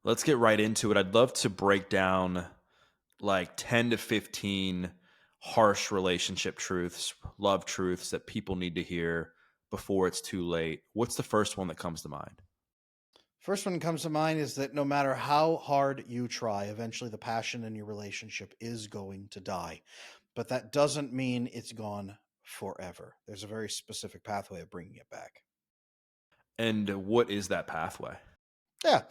Let's get right into it. I'd love to break down like 10 to 15 harsh relationship truths, love truths that people need to hear before it's too late. What's the first one that comes to mind? First one that comes to mind is that no matter how hard you try, eventually the passion in your relationship is going to die. But that doesn't mean it's gone forever. There's a very specific pathway of bringing it back. And what is that pathway? Yeah,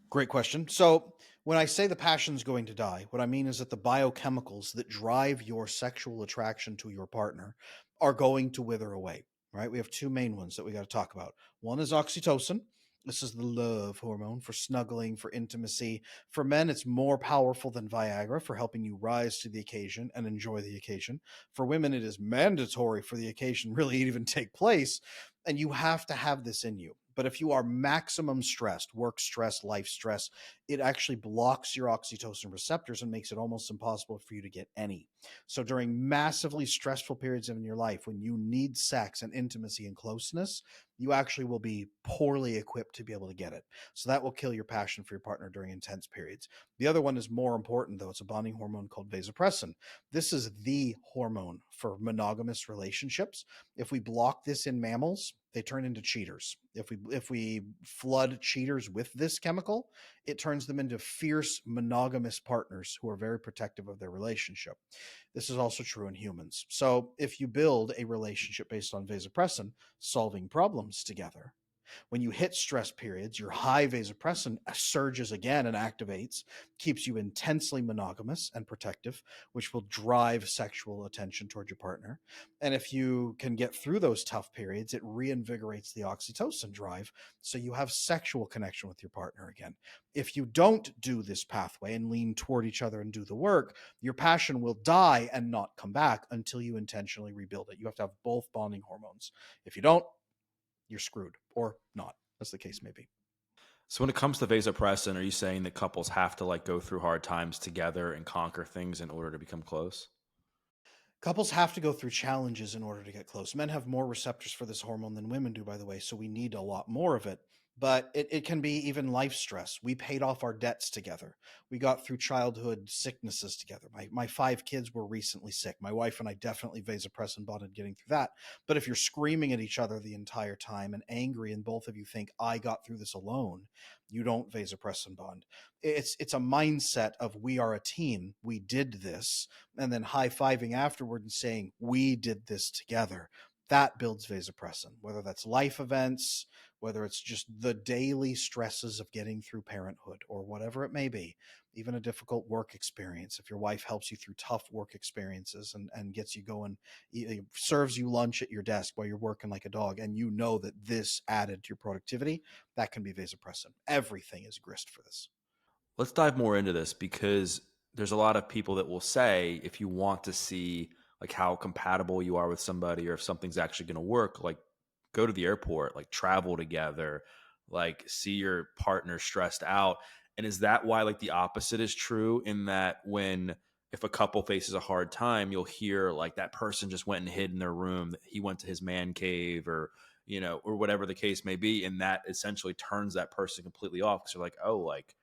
great question. So, when I say the passion's going to die, what I mean is that the biochemicals that drive your sexual attraction to your partner are going to wither away, right? We have two main ones that we got to talk about. One is oxytocin. This is the love hormone for snuggling, for intimacy. For men, it's more powerful than Viagra for helping you rise to the occasion and enjoy the occasion. For women, it is mandatory for the occasion really even take place. And you have to have this in you. But if you are maximum stressed, work stress, life stress, it actually blocks your oxytocin receptors and makes it almost impossible for you to get any. So during massively stressful periods in your life, when you need sex and intimacy and closeness, you actually will be poorly equipped to be able to get it. So that will kill your passion for your partner during intense periods. The other one is more important, though. It's a bonding hormone called vasopressin. This is the hormone for monogamous relationships. If we block this in mammals, they turn into cheaters. If we flood cheaters with this chemical, it turns them into fierce monogamous partners who are very protective of their relationship. This is also true in humans. So if you build a relationship based on vasopressin, solving problems together, when you hit stress periods, your high vasopressin surges again and activates, keeps you intensely monogamous and protective, which will drive sexual attention toward your partner. And if you can get through those tough periods, it reinvigorates the oxytocin drive. So you have sexual connection with your partner again. If you don't do this pathway and lean toward each other and do the work, your passion will die and not come back until you intentionally rebuild it. You have to have both bonding hormones. If you don't, you're screwed or not, as the case may be. So when it comes to vasopressin, are you saying that couples have to like go through hard times together and conquer things in order to become close? Couples have to go through challenges in order to get close. Men have more receptors for this hormone than women do, by the way, so we need a lot more of it. But it can be even life stress. We paid off our debts together. We got through childhood sicknesses together. My five kids were recently sick. My wife and I definitely vasopressin bonded getting through that. But if you're screaming at each other the entire time and angry, and both of you think I got through this alone, you don't vasopressin bond. It's a mindset of we are a team. We did this, and then high-fiving afterward and saying we did this together. That builds vasopressin, whether that's life events, whether it's just the daily stresses of getting through parenthood or whatever it may be, even a difficult work experience. If your wife helps you through tough work experiences and gets you going, serves you lunch at your desk while you're working like a dog, and you know that this added to your productivity, that can be vasopressin. Everything is grist for this. Let's dive more into this because there's a lot of people that will say if you want to see like how compatible you are with somebody or if something's actually going to work, like go to the airport, like travel together, like see your partner stressed out. And is that why like the opposite is true in that when if a couple faces a hard time, you'll hear like that person just went and hid in their room, that he went to his man cave or or whatever the case may be, and that essentially turns that person completely off because they're like, oh, like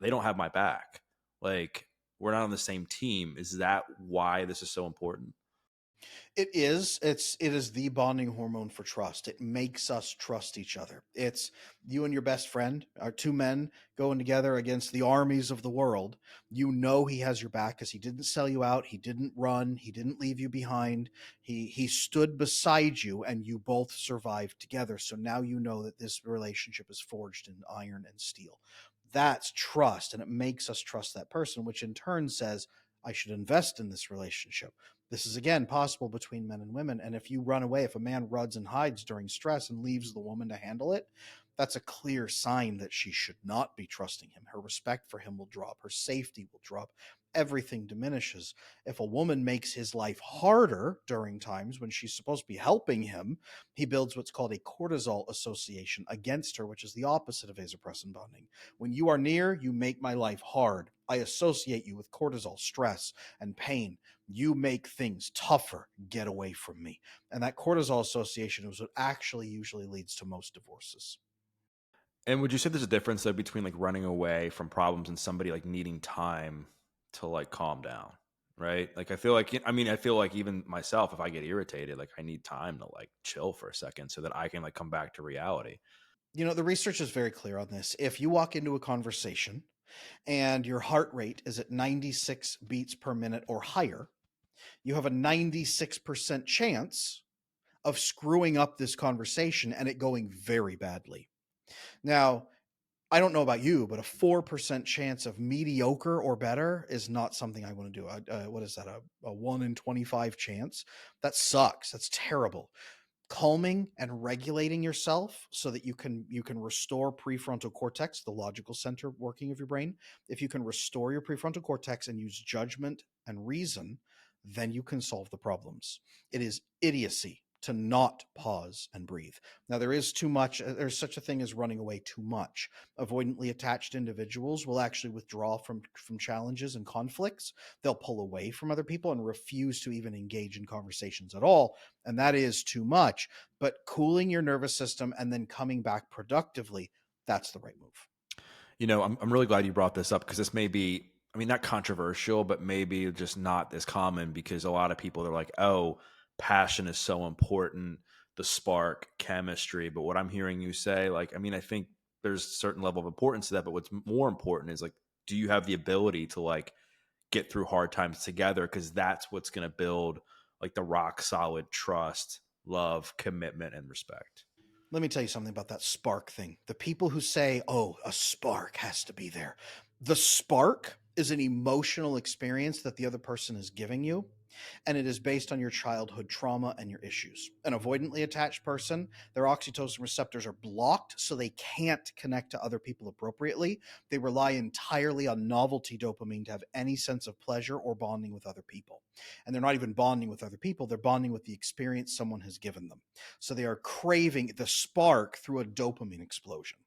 they don't have my back. Like we're not on the same team. Is that why this is so important? It is. It is the bonding hormone for trust. It makes us trust each other. It's you and your best friend are two men going together against the armies of the world. You know he has your back because he didn't sell you out. He didn't run. He didn't leave you behind. He stood beside you, and you both survived together. So now you know that this relationship is forged in iron and steel. That's trust, and it makes us trust that person, which in turn says, I should invest in this relationship. This is again possible between men and women. And if you run away, if a man runs and hides during stress and leaves the woman to handle it, that's a clear sign that she should not be trusting him. Her respect for him will drop, her safety will drop, everything diminishes. If a woman makes his life harder during times when she's supposed to be helping him, he builds what's called a cortisol association against her, which is the opposite of vasopressin bonding. When you are near, you make my life hard. I associate you with cortisol, stress, and pain. You make things tougher. Get away from me. And that cortisol association is what actually usually leads to most divorces. And would you say there's a difference though between like running away from problems and somebody like needing time to like calm down? Right? Like I feel like I mean, I feel like even myself, if I get irritated, like I need time to like chill for a second so that I can like come back to reality. The research is very clear on this. If you walk into a conversation and your heart rate is at 96 beats per minute or higher, you have a 96% chance of screwing up this conversation and it going very badly. Now, I don't know about you, but a 4% chance of mediocre or better is not something I want to do. What is that? A 1 in 25 chance? That sucks. That's terrible. Calming and regulating yourself so that you can restore prefrontal cortex, the logical center working of your brain. If you can restore your prefrontal cortex and use judgment and reason, then you can solve the problems. It is idiocy to not pause and breathe. Now, there is too much, there's such a thing as running away too much. Avoidantly attached individuals will actually withdraw from challenges and conflicts. They'll pull away from other people and refuse to even engage in conversations at all, and that is too much. But cooling your nervous system and then coming back productively, that's the right move. I'm really glad you brought this up because this may be, I mean, not controversial, but maybe just not as common because a lot of people are like, oh, passion is so important, the spark, chemistry. But what I'm hearing you say, like, I mean, I think there's a certain level of importance to that. But what's more important is like, do you have the ability to like get through hard times together? Because that's what's going to build like the rock solid trust, love, commitment, and respect. Let me tell you something about that spark thing. The people who say, oh, a spark has to be there. The spark is an emotional experience that the other person is giving you, and it is based on your childhood trauma and your issues. An avoidantly attached person, their oxytocin receptors are blocked, so they can't connect to other people appropriately. They rely entirely on novelty dopamine to have any sense of pleasure or bonding with other people. And they're not even bonding with other people, they're bonding with the experience someone has given them. So they are craving the spark through a dopamine explosion.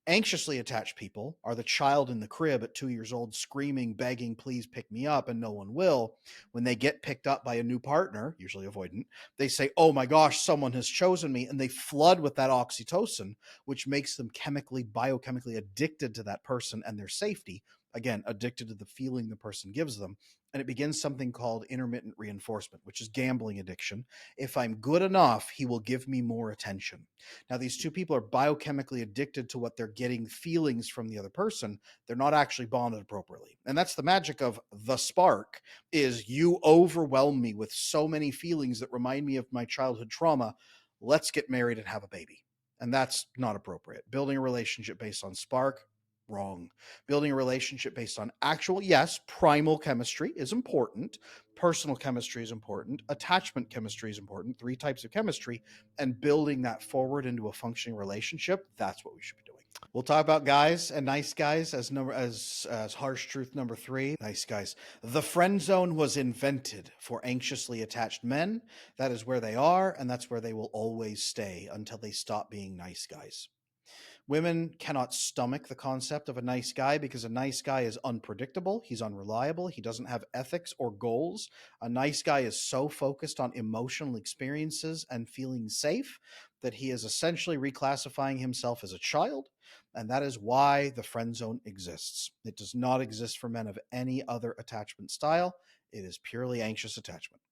Anxiously attached people are the child in the crib at 2 years old screaming, begging, please pick me up, and no one will. When they get picked up by a new partner, usually avoidant, they say, oh my gosh, someone has chosen me. And they flood with that oxytocin, which makes them biochemically addicted to that person and their safety. Again, addicted to the feeling the person gives them. And it begins something called intermittent reinforcement, which is gambling addiction. If I'm good enough, he will give me more attention. Now, these two people are biochemically addicted to what they're getting feelings from the other person. They're not actually bonded appropriately. And that's the magic of the spark is you overwhelm me with so many feelings that remind me of my childhood trauma. Let's get married and have a baby. And that's not appropriate. Building a relationship based on spark, wrong. Building a relationship based on actual, yes, primal chemistry is important. Personal chemistry is important. Attachment chemistry is important. Three types of chemistry, and building that forward into a functioning relationship, that's what we should be doing. We'll talk about guys and nice guys as harsh truth number 3. Nice guys. The friend zone was invented for anxiously attached men. That is where they are, and that's where they will always stay until they stop being nice guys. Women cannot stomach the concept of a nice guy because a nice guy is unpredictable. He's unreliable. He doesn't have ethics or goals. A nice guy is so focused on emotional experiences and feeling safe that he is essentially reclassifying himself as a child. And that is why the friend zone exists. It does not exist for men of any other attachment style. It is purely anxious attachment.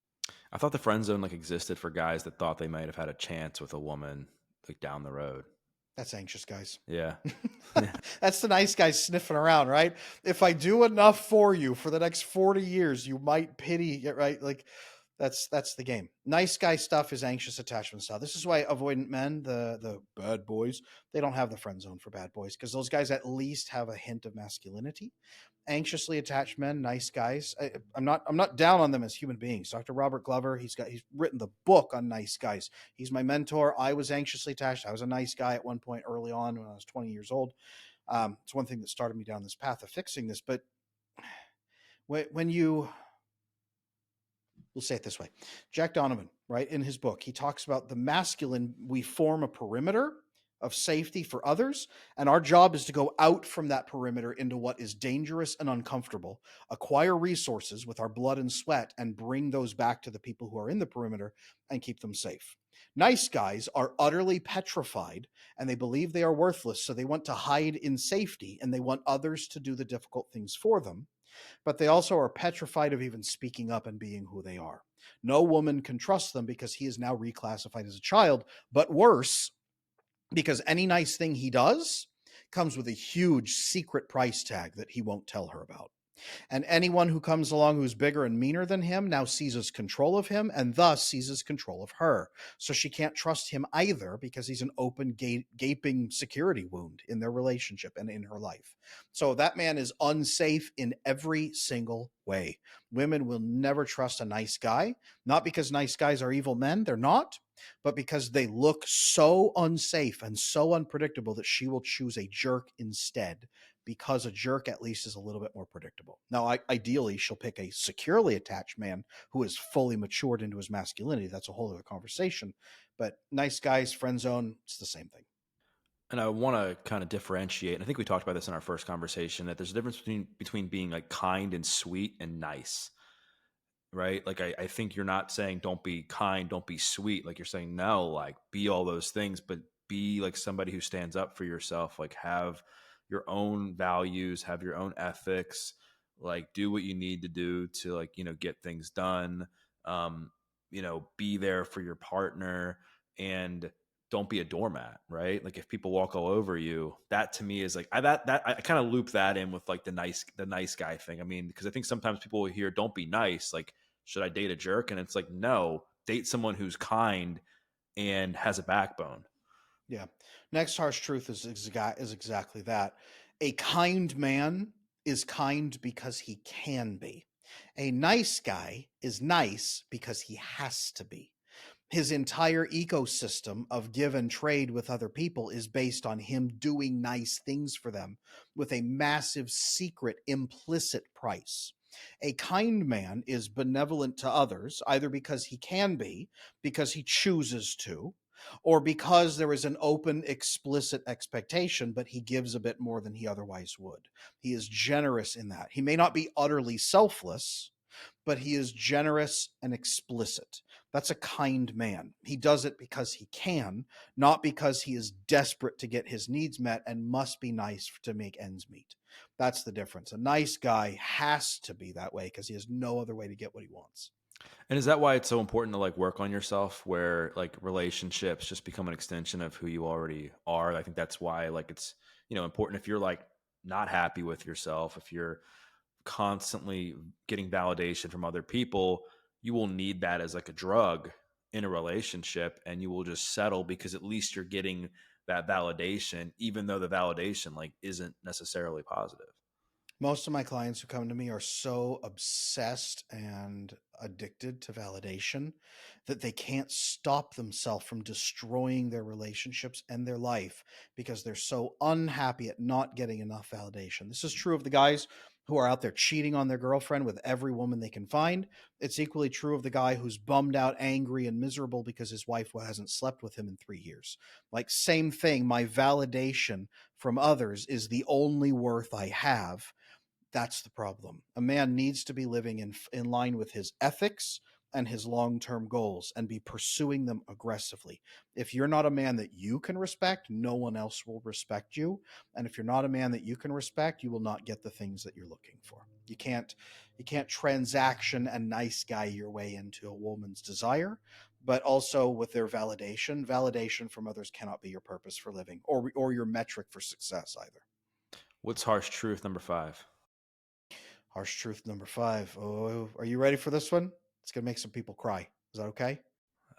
I thought the friend zone like existed for guys that thought they might have had a chance with a woman like down the road. That's anxious, guys. Yeah. That's the nice guy sniffing around, right? If I do enough for you for the next 40 years, you might pity it, right? Like that's the game. Nice guy stuff is anxious attachment style. This is why avoidant men, the bad boys, they don't have the friend zone for bad boys because those guys at least have a hint of masculinity. Anxiously attached men, nice guys. I'm not down on them as human beings. Dr. Robert Glover, he's written the book on nice guys. He's my mentor. I was anxiously attached. I was a nice guy at one point early on when I was 20 years old. It's one thing that started me down this path of fixing this. But when you, we'll say it this way, Jack Donovan, right, in his book, he talks about the masculine, we form a perimeter of safety for others. And our job is to go out from that perimeter into what is dangerous and uncomfortable, acquire resources with our blood and sweat, and bring those back to the people who are in the perimeter and keep them safe. Nice guys are utterly petrified and they believe they are worthless. So they want to hide in safety and they want others to do the difficult things for them. But they also are petrified of even speaking up and being who they are. No woman can trust them because he is now reclassified as a child. But worse, because any nice thing he does comes with a huge secret price tag that he won't tell her about. And anyone who comes along who's bigger and meaner than him now seizes control of him and thus seizes control of her. So she can't trust him either because he's an open, gaping security wound in their relationship and in her life. So that man is unsafe in every single way. Women will never trust a nice guy, not because nice guys are evil men, they're not, but because they look so unsafe and so unpredictable that she will choose a jerk instead, because a jerk at least is a little bit more predictable. Now, ideally, she'll pick a securely attached man who is fully matured into his masculinity. That's a whole other conversation. But nice guys, friend zone, it's the same thing. And I want to kind of differentiate. And I think we talked about this in our first conversation that there's a difference between being like kind and sweet and nice, right? Like I think you're not saying don't be kind, don't be sweet. Like you're saying no, like be all those things, but be like somebody who stands up for yourself. Like have your own values, have your own ethics, like do what you need to do to like, get things done. Um, be there for your partner and don't be a doormat, right? Like if people walk all over you, that to me is like that I kind of loop that in with like the nice guy thing. I mean, because I think sometimes people will hear don't be nice, like should I date a jerk? And it's like, no, date someone who's kind and has a backbone. Yeah. Next harsh truth is exactly that. A kind man is kind because he can be. A nice guy is nice because he has to be. His entire ecosystem of give and trade with other people is based on him doing nice things for them with a massive secret implicit price. A kind man is benevolent to others either because he can be, because he chooses to, or because there is an open, explicit expectation, but he gives a bit more than he otherwise would. He is generous in that. He may not be utterly selfless, but he is generous and explicit. That's a kind man. He does it because he can, not because he is desperate to get his needs met and must be nice to make ends meet. That's the difference. A nice guy has to be that way because he has no other way to get what he wants. And is that why it's so important to like work on yourself where like relationships just become an extension of who you already are? I think that's why like it's, important if you're like not happy with yourself, if you're constantly getting validation from other people, you will need that as like a drug in a relationship and you will just settle because at least you're getting that validation, even though the validation like isn't necessarily positive. Most of my clients who come to me are so obsessed and addicted to validation that they can't stop themselves from destroying their relationships and their life because they're so unhappy at not getting enough validation. This is true of the guys who are out there cheating on their girlfriend with every woman they can find. It's equally true of the guy who's bummed out, angry, and miserable because his wife hasn't slept with him in 3 years. Like, same thing. My validation from others is the only worth I have. That's the problem. A man needs to be living in line with his ethics and his long-term goals and be pursuing them aggressively. If you're not a man that you can respect, no one else will respect you. And if you're not a man that you can respect, you will not get the things that you're looking for. You can't transaction and nice guy your way into a woman's desire, but also with their validation. Validation from others cannot be your purpose for living or your metric for success either. What's harsh truth number 5? Harsh truth number 5. Oh, are you ready for this one? It's going to make some people cry. Is that okay?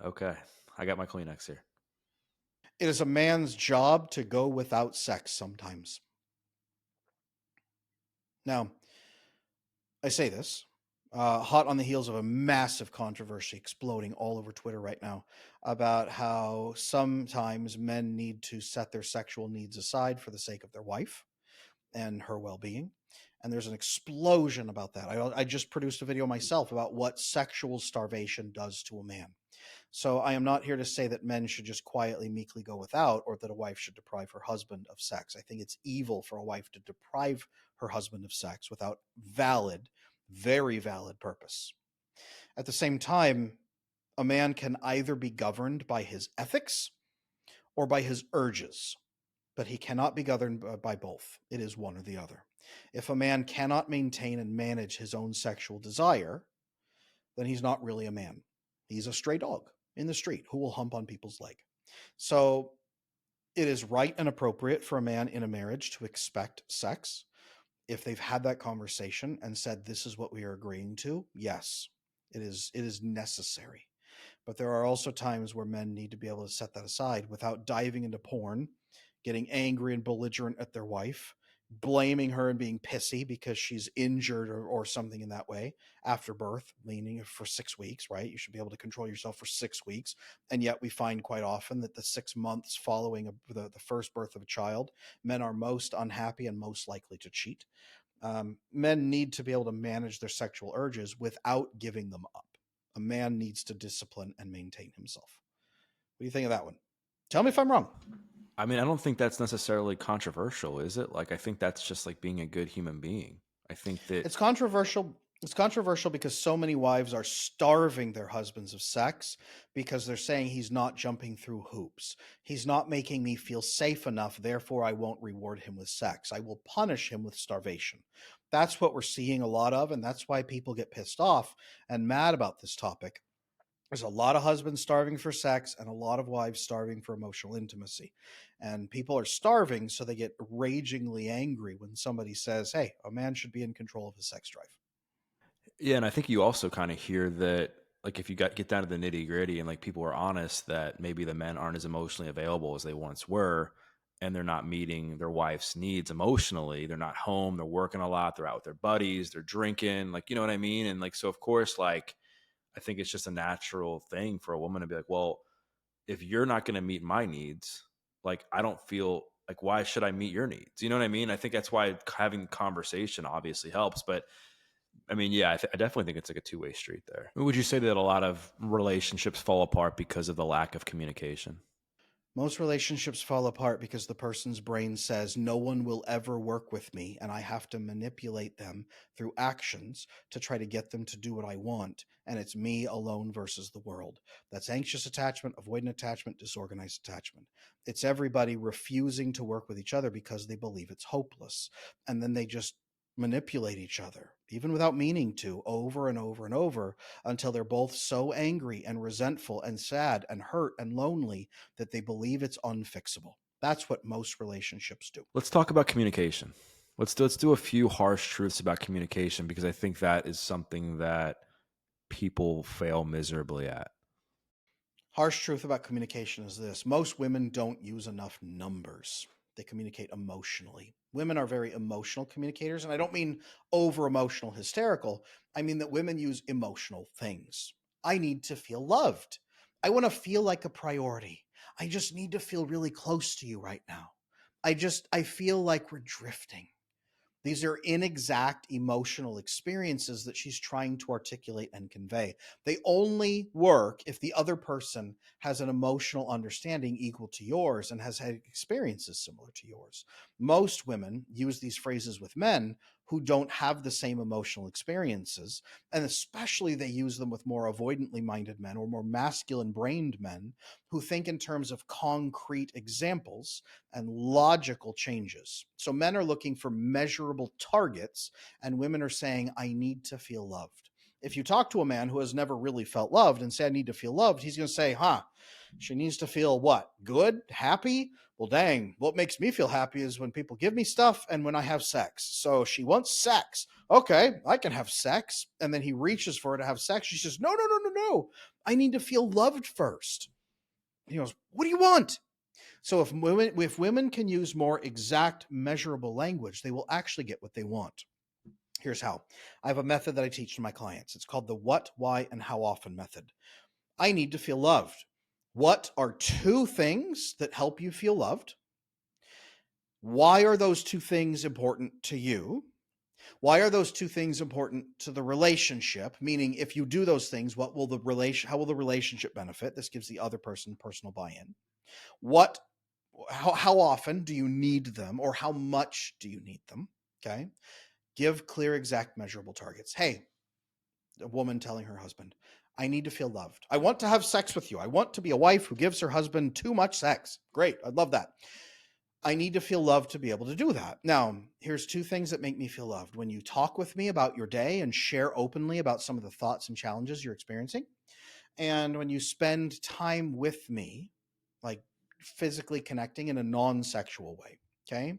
Okay. I got my Kleenex here. It is a man's job to go without sex sometimes. Now, I say this hot on the heels of a massive controversy exploding all over Twitter right now about how sometimes men need to set their sexual needs aside for the sake of their wife and her well-being. And there's an explosion about that. I just produced a video myself about what sexual starvation does to a man. So I am not here to say that men should just quietly, meekly go without, or that a wife should deprive her husband of sex. I think it's evil for a wife to deprive her husband of sex without valid, very valid purpose. At the same time, a man can either be governed by his ethics or by his urges, but he cannot be governed by both. It is one or the other. If a man cannot maintain and manage his own sexual desire, then he's not really a man. He's a stray dog in the street who will hump on people's leg. So it is right and appropriate for a man in a marriage to expect sex. If they've had that conversation and said, this is what we are agreeing to, yes, it is necessary. But there are also times where men need to be able to set that aside without diving into porn, getting angry and belligerent at their wife, blaming her and being pissy because she's injured or something in that way after birth, meaning for 6 weeks, right? You should be able to control yourself for 6 weeks. And yet we find quite often that the 6 months following the first birth of a child, men are most unhappy and most likely to cheat. Men need to be able to manage their sexual urges without giving them up. A man needs to discipline and maintain himself. What do you think of that one? Tell me if I'm wrong. I mean, I don't think that's necessarily controversial, is it? Like, I think that's just like being a good human being. I think that, It's controversial. It's controversial because so many wives are starving their husbands of sex because they're saying he's not jumping through hoops. He's not making me feel safe enough, therefore I won't reward him with sex. I will punish him with starvation. That's what we're seeing a lot of, and that's why people get pissed off and mad about this topic. There's a lot of husbands starving for sex and a lot of wives starving for emotional intimacy. And people are starving, so they get ragingly angry when somebody says, hey, a man should be in control of his sex drive. yeah, and I think you also kind of hear that, like, if you get down to the nitty gritty and like people are honest that maybe the men aren't as emotionally available as they once were, and they're not meeting their wife's needs emotionally. They're not home. They're working a lot. They're out with their buddies. They're drinking. Like, you know what I mean? And like, so of course, like, I think it's just a natural thing for a woman to be like, well, if you're not going to meet my needs, like, I don't feel like, why should I meet your needs? You know what I mean? I think that's why having conversation obviously helps. But I mean, yeah, I definitely think it's like a two-way street there. Would you say that a lot of relationships fall apart because of the lack of communication? Most relationships fall apart because the person's brain says, no one will ever work with me, and I have to manipulate them through actions to try to get them to do what I want. And it's me alone versus the world. That's anxious attachment, avoidant attachment, disorganized attachment. It's everybody refusing to work with each other because they believe it's hopeless. And then they just manipulate each other, even without meaning to, over and over and over until they're both so angry and resentful and sad and hurt and lonely that they believe it's unfixable. That's what most relationships do. Let's talk about communication. Let's do a few harsh truths about communication because I think that is something that people fail miserably at. Harsh truth about communication is this: most women don't use enough numbers. They communicate emotionally. Women are very emotional communicators, and I don't mean over emotional, hysterical. I mean that women use emotional things. I need to feel loved. I want to feel like a priority. I just need to feel really close to you right now. I feel like we're drifting. These are inexact emotional experiences that she's trying to articulate and convey. They only work if the other person has an emotional understanding equal to yours and has had experiences similar to yours. Most women use these phrases with men who don't have the same emotional experiences, and especially they use them with more avoidantly minded men or more masculine brained men who think in terms of concrete examples and logical changes. So men are looking for measurable targets, and women are saying, I need to feel loved. If you talk to a man who has never really felt loved and say, I need to feel loved, he's going to say, she needs to feel what? Good? Happy? Well, dang, what makes me feel happy is when people give me stuff and when I have sex. So she wants sex. Okay, I can have sex. And then he reaches for her to have sex. She says, no, no, no, no, no. I need to feel loved first. He goes, what do you want? So if women can use more exact, measurable language, they will actually get what they want. Here's how. I have a method that I teach to my clients. It's called the what, why, and how often method. I need to feel loved. What are two things that help you feel loved? Why are those two things important to you? Why are those two things important to the relationship? Meaning, if you do those things, how will the relationship benefit? This gives the other person personal buy-in. What how often do you need them, or how much do you need them? Okay. Give clear, exact, measurable targets. Hey, a woman telling her husband, I need to feel loved. I want to have sex with you. I want to be a wife who gives her husband too much sex. Great. I'd love that. I need to feel loved to be able to do that. Now, here's two things that make me feel loved. When you talk with me about your day and share openly about some of the thoughts and challenges you're experiencing, and when you spend time with me, like physically connecting in a non sexual way. Okay.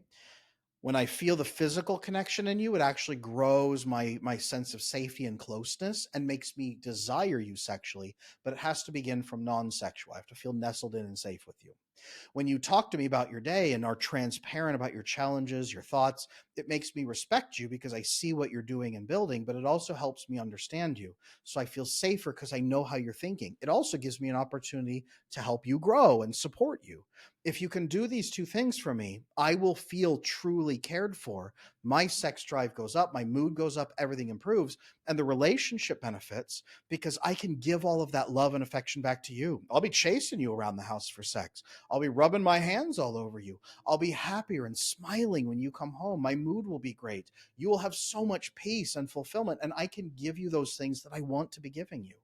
When I feel the physical connection in you, it actually grows my sense of safety and closeness and makes me desire you sexually, but it has to begin from non-sexual. I have to feel nestled in and safe with you. When you talk to me about your day and are transparent about your challenges, your thoughts, it makes me respect you because I see what you're doing and building, but it also helps me understand you. So I feel safer because I know how you're thinking. It also gives me an opportunity to help you grow and support you. If you can do these two things for me, I will feel truly cared for. My sex drive goes up, my mood goes up, everything improves, and the relationship benefits because I can give all of that love and affection back to you. I'll be chasing you around the house for sex. I'll be rubbing my hands all over you. I'll be happier and smiling when you come home. My mood will be great. You will have so much peace and fulfillment, and I can give you those things that I want to be giving you.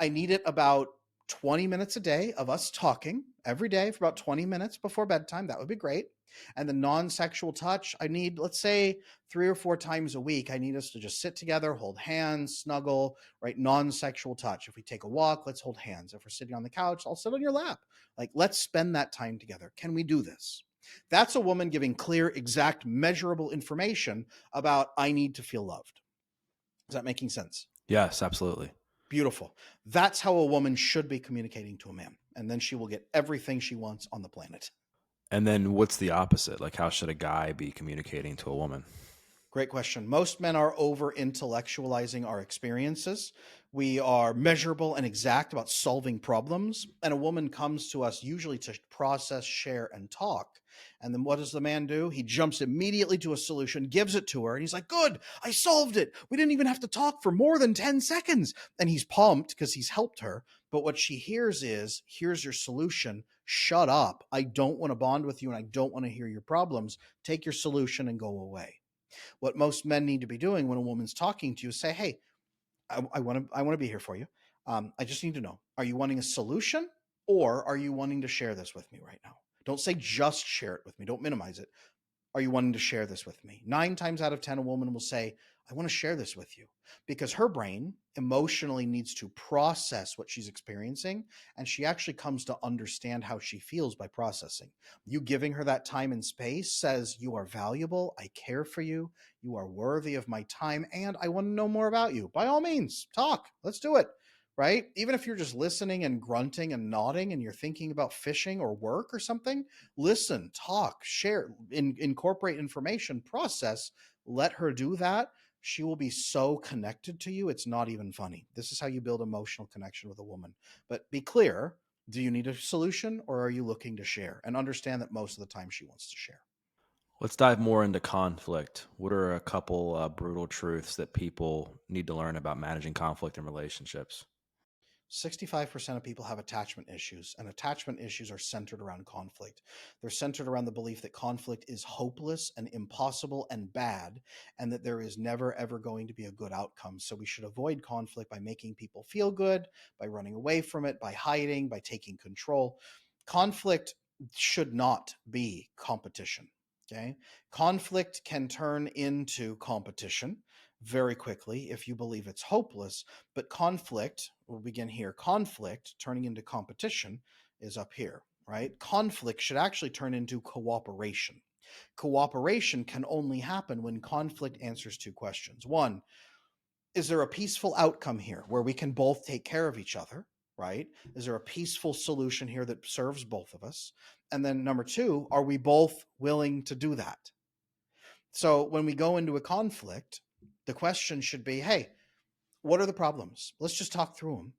I need it about 20 minutes a day of us talking every day for about 20 minutes before bedtime. That would be great. And the non sexual touch, I need, let's say, 3 or 4 times a week. I need us to just sit together, hold hands, snuggle, right? Non sexual touch. If we take a walk, let's hold hands. If we're sitting on the couch, I'll sit on your lap. Like, let's spend that time together. Can we do this? That's a woman giving clear, exact, measurable information about, I need to feel loved. Is that making sense? Yes, absolutely. Beautiful. That's how a woman should be communicating to a man. And then she will get everything she wants on the planet. And then what's the opposite? Like, how should a guy be communicating to a woman? Great question. Most men are over intellectualizing our experiences. We are measurable and exact about solving problems. And a woman comes to us usually to process, share, and talk. And then what does the man do? He jumps immediately to a solution, gives it to her, and he's like, good, I solved it. We didn't even have to talk for more than 10 seconds. And he's pumped because he's helped her. But what she hears is, here's your solution. Shut up. I don't want to bond with you and I don't want to hear your problems. Take your solution and go away. What most men need to be doing when a woman's talking to you is say, hey, I want to be here for you. I just need to know, are you wanting a solution or are you wanting to share this with me right now? Don't say just share it with me. Don't minimize it. Are you wanting to share this with me? 9 times out of 10, a woman will say, I want to share this with you because her brain emotionally needs to process what she's experiencing. And she actually comes to understand how she feels by processing. You giving her that time and space says, you are valuable. I care for you. You are worthy of my time. And I want to know more about you. By all means, talk. Let's do it. Right? Even if you're just listening and grunting and nodding and you're thinking about fishing or work or something, listen, talk, share, incorporate information, process, let her do that. She will be so connected to you. It's not even funny. This is how you build emotional connection with a woman. But be clear, do you need a solution or are you looking to share? And understand that most of the time she wants to share. Let's dive more into conflict. What are a couple brutal truths that people need to learn about managing conflict in relationships? 65% of people have attachment issues, and attachment issues are centered around conflict. They're centered around the belief that conflict is hopeless and impossible and bad, and that there is never, ever going to be a good outcome. So we should avoid conflict by making people feel good, by running away from it, by hiding, by taking control. Conflict should not be competition. Okay. Conflict can turn into competition very quickly if you believe it's hopeless. But conflict, we'll begin here. Conflict turning into competition is up here, right? Conflict should actually turn into cooperation. Cooperation can only happen when conflict answers two questions. One, is there a peaceful outcome here where we can both take care of each other, right? Is there a peaceful solution here that serves both of us? And then number two, are we both willing to do that? So when we go into a conflict, the question should be, hey, what are the problems? Let's just talk through them.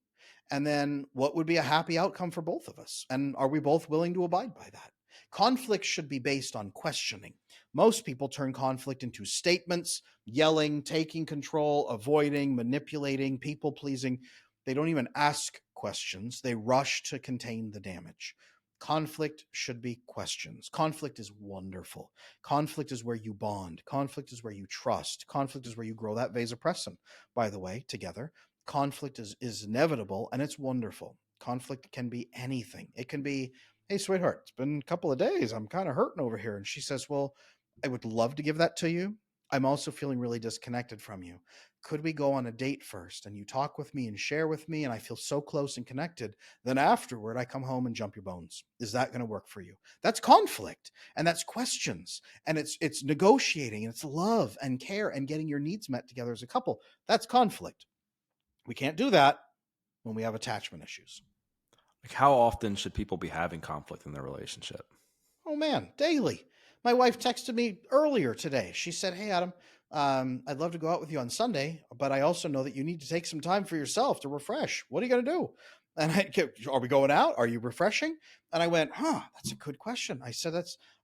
And then what would be a happy outcome for both of us? And are we both willing to abide by that? Conflict should be based on questioning. Most people turn conflict into statements, yelling, taking control, avoiding, manipulating, people pleasing. They don't even ask questions, they rush to contain the damage. Conflict should be questions. Conflict is wonderful. Conflict is where you bond. Conflict is where you trust. Conflict is where you grow that vasopressin, by the way, together. Conflict is inevitable and it's wonderful. Conflict can be anything. It can be, hey, sweetheart, it's been a couple of days. I'm kind of hurting over here. And she says, well, I would love to give that to you. I'm also feeling really disconnected from you. Could we go on a date first and you talk with me and share with me and I feel so close and connected? Then afterward, I come home and jump your bones. Is that going to work for you? That's conflict and that's questions and it's negotiating and it's love and care and getting your needs met together as a couple. That's conflict. We can't do that when we have attachment issues. Like, how often should people be having conflict in their relationship? Oh man, daily. My wife texted me earlier today. She said, "Hey Adam, I'd love to go out with you on Sunday, but I also know that you need to take some time for yourself to refresh. What are you going to do?" And are we going out? Are you refreshing? And I went, that's a good question. I said,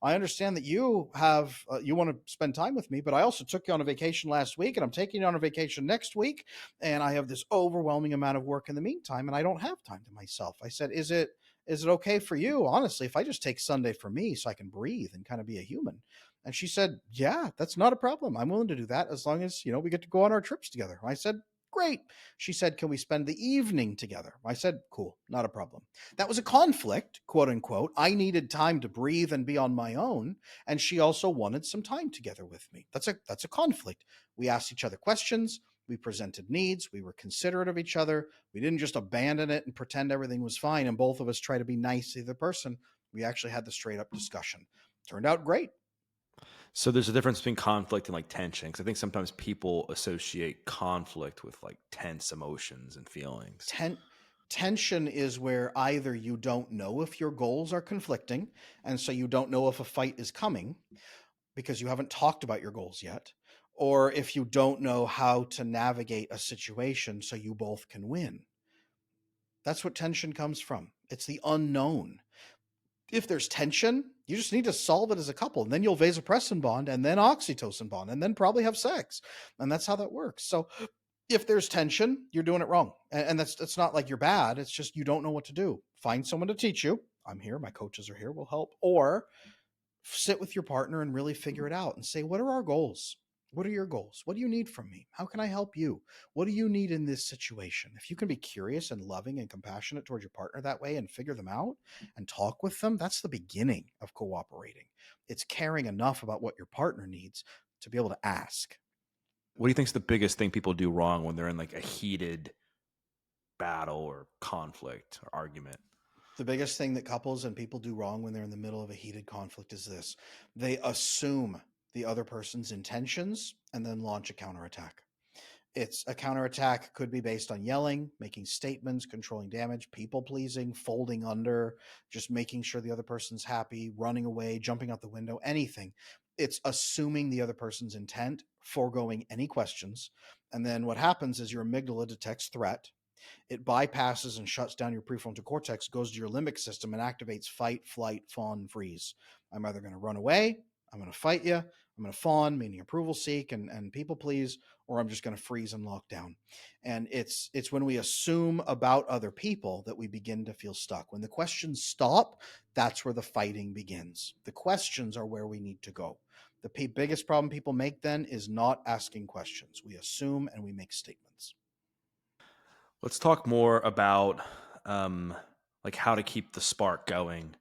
I understand that you have, you want to spend time with me, but I also took you on a vacation last week and I'm taking you on a vacation next week. And I have this overwhelming amount of work in the meantime and I don't have time to myself. I said, is it okay for you, honestly, if I just take Sunday for me so I can breathe and kind of be a human? And she said, yeah, that's not a problem. I'm willing to do that as long as, we get to go on our trips together. I said, great. She said, can we spend the evening together? I said, cool, not a problem. That was a conflict, quote unquote. I needed time to breathe and be on my own. And she also wanted some time together with me. That's a conflict. We asked each other questions. We presented needs. We were considerate of each other. We didn't just abandon it and pretend everything was fine. And both of us try to be nice to the other person. We actually had the straight up discussion. Turned out great. So there's a difference between conflict and like tension. Because I think sometimes people associate conflict with like tense emotions and feelings. Ten- Tension is where either you don't know if your goals are conflicting, and so you don't know if a fight is coming because you haven't talked about your goals yet, or if you don't know how to navigate a situation so you both can win. That's what tension comes from. It's the unknown. If there's tension, you just need to solve it as a couple, and then you'll vasopressin bond, and then oxytocin bond, and then probably have sex, and that's how that works. So, if there's tension, you're doing it wrong, and that's not like you're bad. It's just you don't know what to do. Find someone to teach you. I'm here. My coaches are here. We'll help. Or sit with your partner and really figure it out and say, what are our goals? What are your goals? What do you need from me? How can I help you? What do you need in this situation? If you can be curious and loving and compassionate towards your partner that way and figure them out and talk with them, that's the beginning of cooperating. It's caring enough about what your partner needs to be able to ask. What do you think is the biggest thing people do wrong when they're in like a heated battle or conflict or argument? The biggest thing that couples and people do wrong when they're in the middle of a heated conflict is this: they assume the other person's intentions and then launch a counterattack. It's a counterattack could be based on yelling, making statements, controlling damage, people pleasing, folding under, just making sure the other person's happy, running away, jumping out the window, anything. It's assuming the other person's intent, foregoing any questions. And then what happens is your amygdala detects threat. It bypasses and shuts down your prefrontal cortex, goes to your limbic system, and activates fight, flight, fawn, freeze. I'm either going to run away, I'm going to fight you, I'm going to fawn, meaning approval seek and people please, or I'm just going to freeze and lock down. And it's when we assume about other people that we begin to feel stuck. When the questions stop, that's where the fighting begins. The questions are where we need to go. The biggest problem people make then is not asking questions. We assume and we make statements. Let's talk more about um, like how to keep the spark going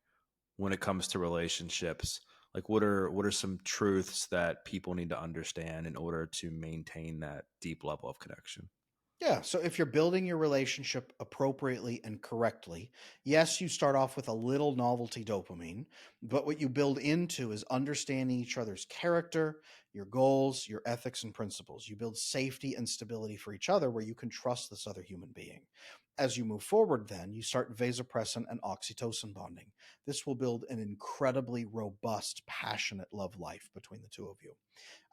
when it comes to relationships. Like what are some truths that people need to understand in order to maintain that deep level of connection? Yeah. So if you're building your relationship appropriately and correctly, yes, you start off with a little novelty dopamine, but what you build into is understanding each other's character, your goals, your ethics, and principles. You build safety and stability for each other where you can trust this other human being. As you move forward, then you start vasopressin and oxytocin bonding. This will build an incredibly robust, passionate love life between the two of you.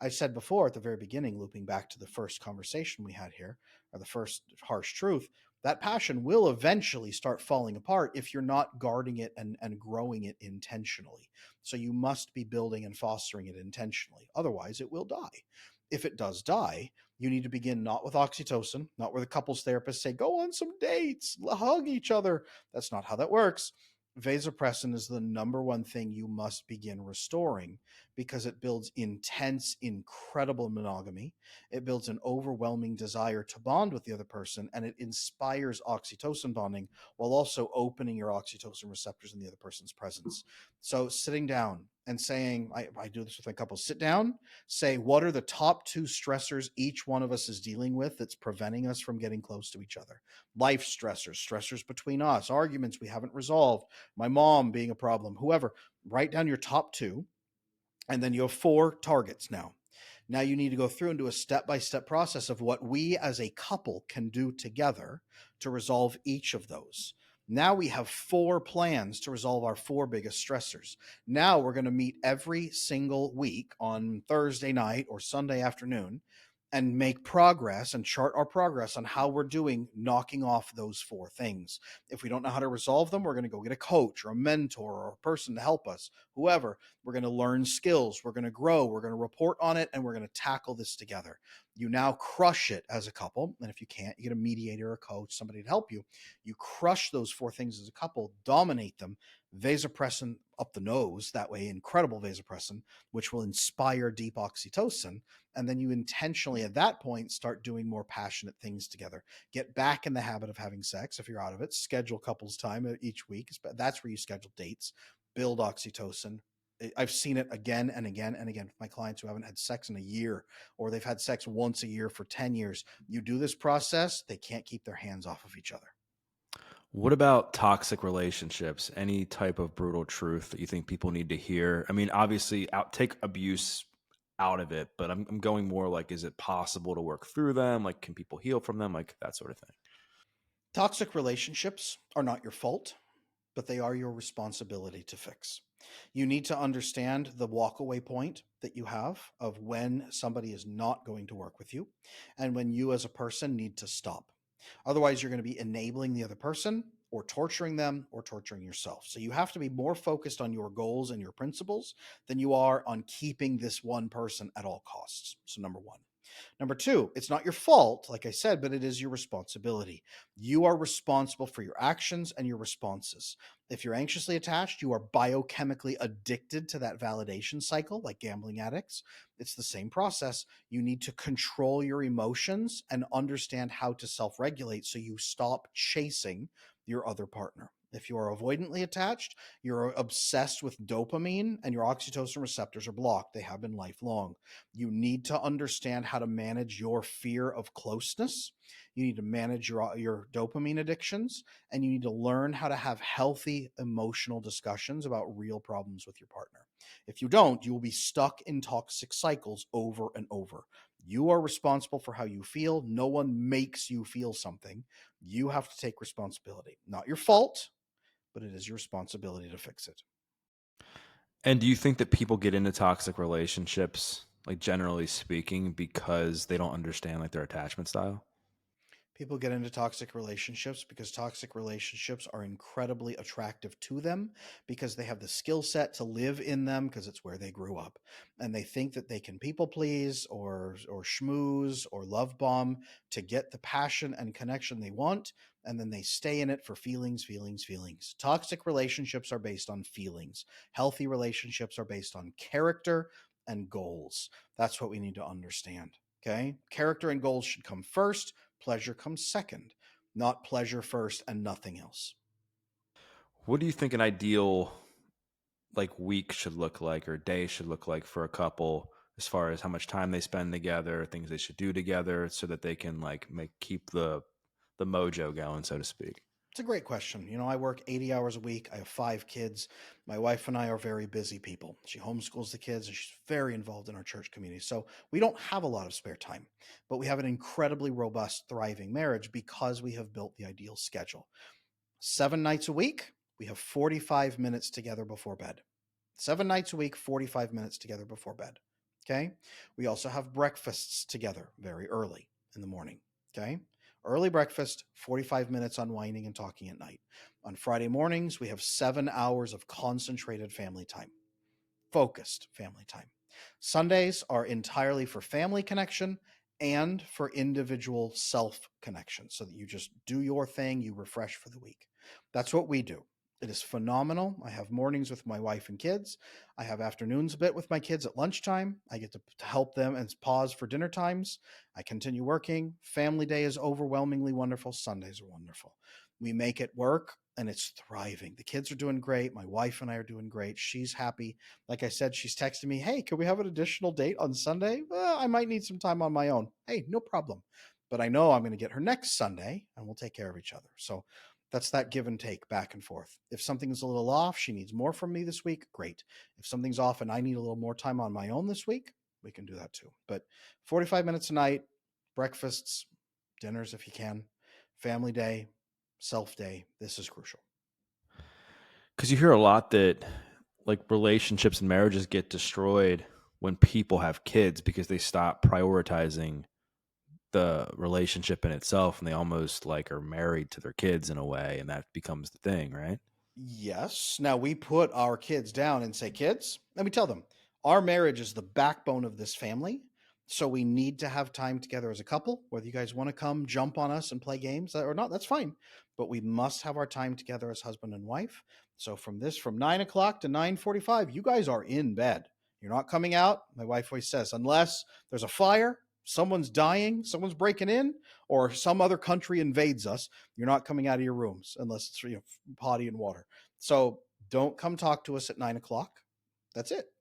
I said before at the very beginning, looping back to the first conversation we had here, or the first harsh truth, that passion will eventually start falling apart if you're not guarding it and growing it intentionally. So you must be building and fostering it intentionally. Otherwise, it will die. If it does die, you need to begin not with oxytocin, not where the couples therapists say, go on some dates, hug each other. That's not how that works. Vasopressin is the number one thing you must begin restoring because it builds intense, incredible monogamy. It builds an overwhelming desire to bond with the other person, and it inspires oxytocin bonding while also opening your oxytocin receptors in the other person's presence. So, sitting down and saying, I do this with my couples, sit down, say, what are the top two stressors each one of us is dealing with that's preventing us from getting close to each other? Life stressors, stressors between us, arguments we haven't resolved, my mom being a problem, whoever. Write down your top two, and then you have four targets now. Now you need to go through and do a step-by-step process of what we as a couple can do together to resolve each of those. Now we have four plans to resolve our four biggest stressors. Now we're going to meet every single week on Thursday night or Sunday afternoon and make progress and chart our progress on how we're doing knocking off those four things. If we don't know how to resolve them, we're going to go get a coach or a mentor or a person to help us, whoever. We're going to learn skills. We're going to grow. We're going to report on it, and we're going to tackle this together. You now crush it as a couple. And if you can't, you get a mediator, a coach, somebody to help you. You crush those four things as a couple, dominate them, vasopressin up the nose, that way, incredible vasopressin, which will inspire deep oxytocin. And then you intentionally, at that point, start doing more passionate things together. Get back in the habit of having sex if you're out of it. Schedule couples time each week. That's where you schedule dates. Build oxytocin. I've seen it again and again and again with my clients who haven't had sex in a year, or they've had sex once a year for 10 years. You do this process, they can't keep their hands off of each other. What about toxic relationships? Any type of brutal truth that you think people need to hear? I mean, obviously, take abuse out of it, but I'm going more like, is it possible to work through them? Like, can people heal from them? Like that sort of thing. Toxic relationships are not your fault, but they are your responsibility to fix. You need to understand the walkaway point that you have of when somebody is not going to work with you and when you as a person need to stop. Otherwise, you're going to be enabling the other person or torturing them or torturing yourself. So you have to be more focused on your goals and your principles than you are on keeping this one person at all costs. So, number one. Number two, it's not your fault, like I said, but it is your responsibility. You are responsible for your actions and your responses. If you're anxiously attached, you are biochemically addicted to that validation cycle, like gambling addicts. It's the same process. You need to control your emotions and understand how to self regulate so you stop chasing your other partner. If you are avoidantly attached, you're obsessed with dopamine and your oxytocin receptors are blocked. They have been lifelong. You need to understand how to manage your fear of closeness. You need to manage your dopamine addictions, and you need to learn how to have healthy emotional discussions about real problems with your partner. If you don't, you will be stuck in toxic cycles over and over. You are responsible for how you feel. No one makes you feel something. You have to take responsibility. Not your fault, but it is your responsibility to fix it. And do you think that people get into toxic relationships, like generally speaking, because they don't understand like their attachment style? People get into toxic relationships because toxic relationships are incredibly attractive to them because they have the skill set to live in them because it's where they grew up. And they think that they can people please or schmooze or love bomb to get the passion and connection they want. And then they stay in it for feelings, feelings, feelings. Toxic relationships are based on feelings. Healthy relationships are based on character and goals. That's what we need to understand. Okay. Character and goals should come first. Pleasure comes second, not pleasure first and nothing else. What do you think an ideal like week should look like or day should look like for a couple as far as how much time they spend together, things they should do together so that they can like make keep the mojo going, so to speak? It's a great question. I work 80 hours a week. I have 5 kids. My wife and I are very busy people. She homeschools the kids and she's very involved in our church community. So we don't have a lot of spare time, but we have an incredibly robust, thriving marriage because we have built the ideal schedule. 7 nights a week, we have 45 minutes together before bed. 7 nights a week, 45 minutes together before bed. Okay. We also have breakfasts together very early in the morning. Okay. Early breakfast, 45 minutes unwinding and talking at night. On Friday mornings, we have 7 hours of concentrated family time, focused family time. Sundays are entirely for family connection and for individual self connection so that you just do your thing, you refresh for the week. That's what we do. It is phenomenal. I have mornings with my wife and kids. I have afternoons a bit with my kids at lunchtime. I get to help them and pause for dinner times. I continue working. Family day is overwhelmingly wonderful. Sundays are wonderful. We make it work and it's thriving. The kids are doing great. My wife and I are doing great. She's happy. Like I said, she's texting me, "Hey, can we have an additional date on Sunday? I might need some time on my own." Hey, no problem. But I know I'm going to get her next Sunday and we'll take care of each other. So that's that give and take back and forth. If something's a little off, she needs more from me this week, great. If something's off and I need a little more time on my own this week, we can do that too. But 45 minutes a night, breakfasts, dinners if you can, family day, self day, this is crucial. Because you hear a lot that like relationships and marriages get destroyed when people have kids because they stop prioritizing the relationship in itself and they almost like are married to their kids in a way and that becomes the thing, right? Yes. Now we put our kids down and say, "Kids, let me tell them, our marriage is the backbone of this family. So we need to have time together as a couple. Whether you guys want to come jump on us and play games or not, that's fine. But we must have our time together as husband and wife. So from 9 o'clock to 9:45, you guys are in bed. You're not coming out." My wife always says, "Unless there's a fire, someone's dying, someone's breaking in, or some other country invades us, you're not coming out of your rooms unless it's potty and water." So don't come talk to us at 9 o'clock. That's it.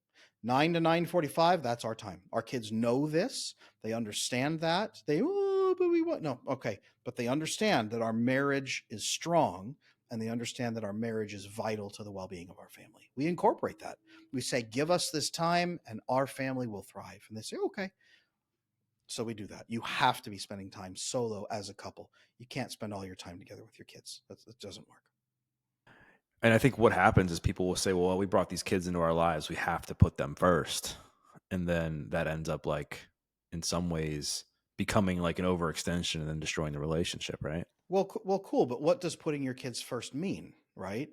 9 to 9:45. That's our time. Our kids know this. They understand that. But we what? No, okay. But they understand that our marriage is strong, and they understand that our marriage is vital to the well-being of our family. We incorporate that. We say, "Give us this time, and our family will thrive." And they say, "Okay." So we do that. You have to be spending time solo as a couple. You can't spend all your time together with your kids. That doesn't work. And I think what happens is people will say, well, we brought these kids into our lives. We have to put them first. And then that ends up like, in some ways, becoming like an overextension and then destroying the relationship, right? Well, cool. But what does putting your kids first mean, right?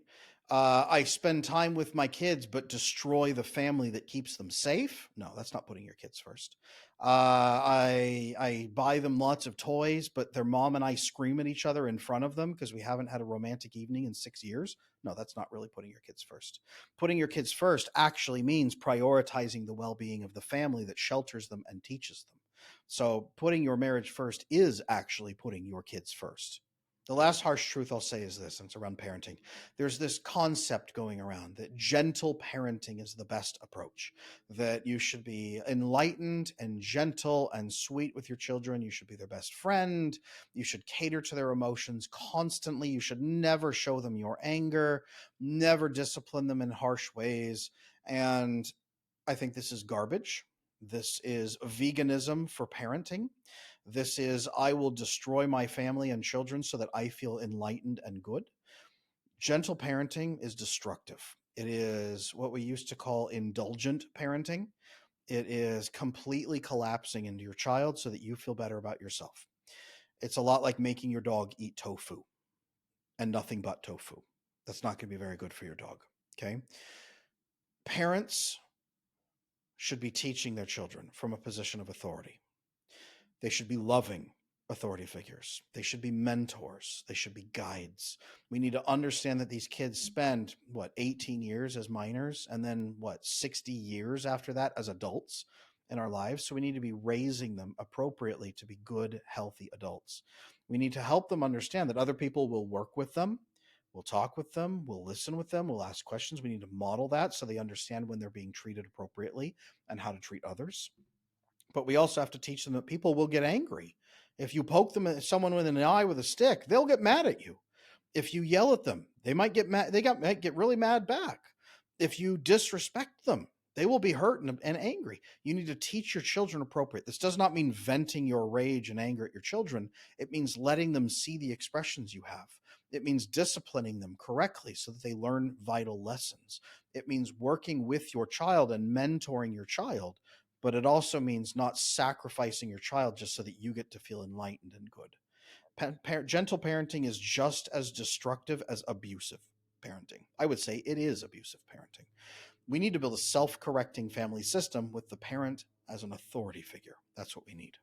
I spend time with my kids, but destroy the family that keeps them safe. No, that's not putting your kids first. I buy them lots of toys, but their mom and I scream at each other in front of them because we haven't had a romantic evening in 6 years. No, that's not really putting your kids first. Putting your kids first actually means prioritizing the well-being of the family that shelters them and teaches them. So putting your marriage first is actually putting your kids first. The last harsh truth I'll say is this, and it's around parenting. There's this concept going around that gentle parenting is the best approach, that you should be enlightened and gentle and sweet with your children. You should be their best friend. You should cater to their emotions constantly. You should never show them your anger, never discipline them in harsh ways. And I think this is garbage. This is veganism for parenting. This is, I will destroy my family and children so that I feel enlightened and good. Gentle parenting is destructive. It is what we used to call indulgent parenting. It is completely collapsing into your child so that you feel better about yourself. It's a lot like making your dog eat tofu and nothing but tofu. That's not going to be very good for your dog. Okay. Parents should be teaching their children from a position of authority. They should be loving authority figures. They should be mentors. They should be guides. We need to understand that these kids spend, 18 years as minors, and then 60 years after that as adults in our lives. So we need to be raising them appropriately to be good, healthy adults. We need to help them understand that other people will work with them. We'll talk with them. We'll listen with them. We'll ask questions. We need to model that so they understand when they're being treated appropriately and how to treat others. But we also have to teach them that people will get angry. If you poke someone in the eye with a stick, they'll get mad at you. If you yell at them, they might get mad. Might get really mad back. If you disrespect them, they will be hurt and angry. You need to teach your children appropriate. This does not mean venting your rage and anger at your children. It means letting them see the expressions you have. It means disciplining them correctly so that they learn vital lessons. It means working with your child and mentoring your child, but it also means not sacrificing your child just so that you get to feel enlightened and good. Gentle parenting is just as destructive as abusive parenting. I would say it is abusive parenting. We need to build a self correcting family system with the parent as an authority figure. That's what we need.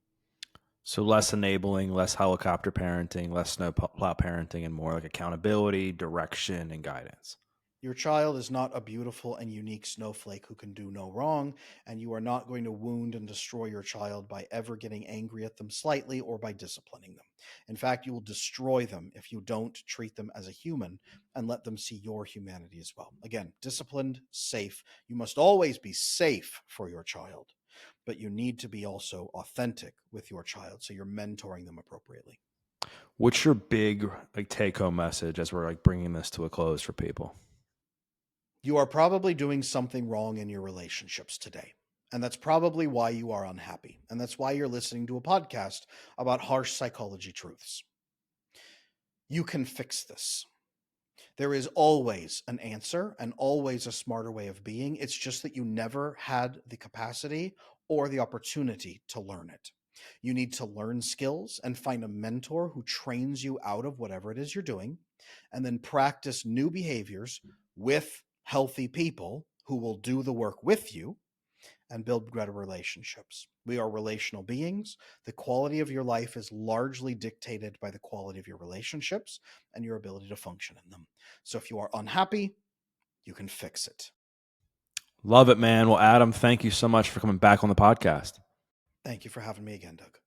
So less enabling, less helicopter parenting, less snowplow parenting, and more like accountability, direction, and guidance. Your child is not a beautiful and unique snowflake who can do no wrong, and you are not going to wound and destroy your child by ever getting angry at them slightly or by disciplining them. In fact, you will destroy them if you don't treat them as a human and let them see your humanity as well. Again, disciplined, safe. You must always be safe for your child, but you need to be also authentic with your child so you're mentoring them appropriately. What's your big like take home message as we're like bringing this to a close for people? You are probably doing something wrong in your relationships today. And that's probably why you are unhappy. And that's why you're listening to a podcast about harsh psychology truths. You can fix this. There is always an answer and always a smarter way of being. It's just that you never had the capacity or the opportunity to learn it. You need to learn skills and find a mentor who trains you out of whatever it is you're doing, and then practice new behaviors with healthy people who will do the work with you and build better relationships. We are relational beings. The quality of your life is largely dictated by the quality of your relationships and your ability to function in them. So if you are unhappy, you can fix it. Love it, man. Well, Adam, thank you so much for coming back on the podcast. Thank you for having me again, Doug.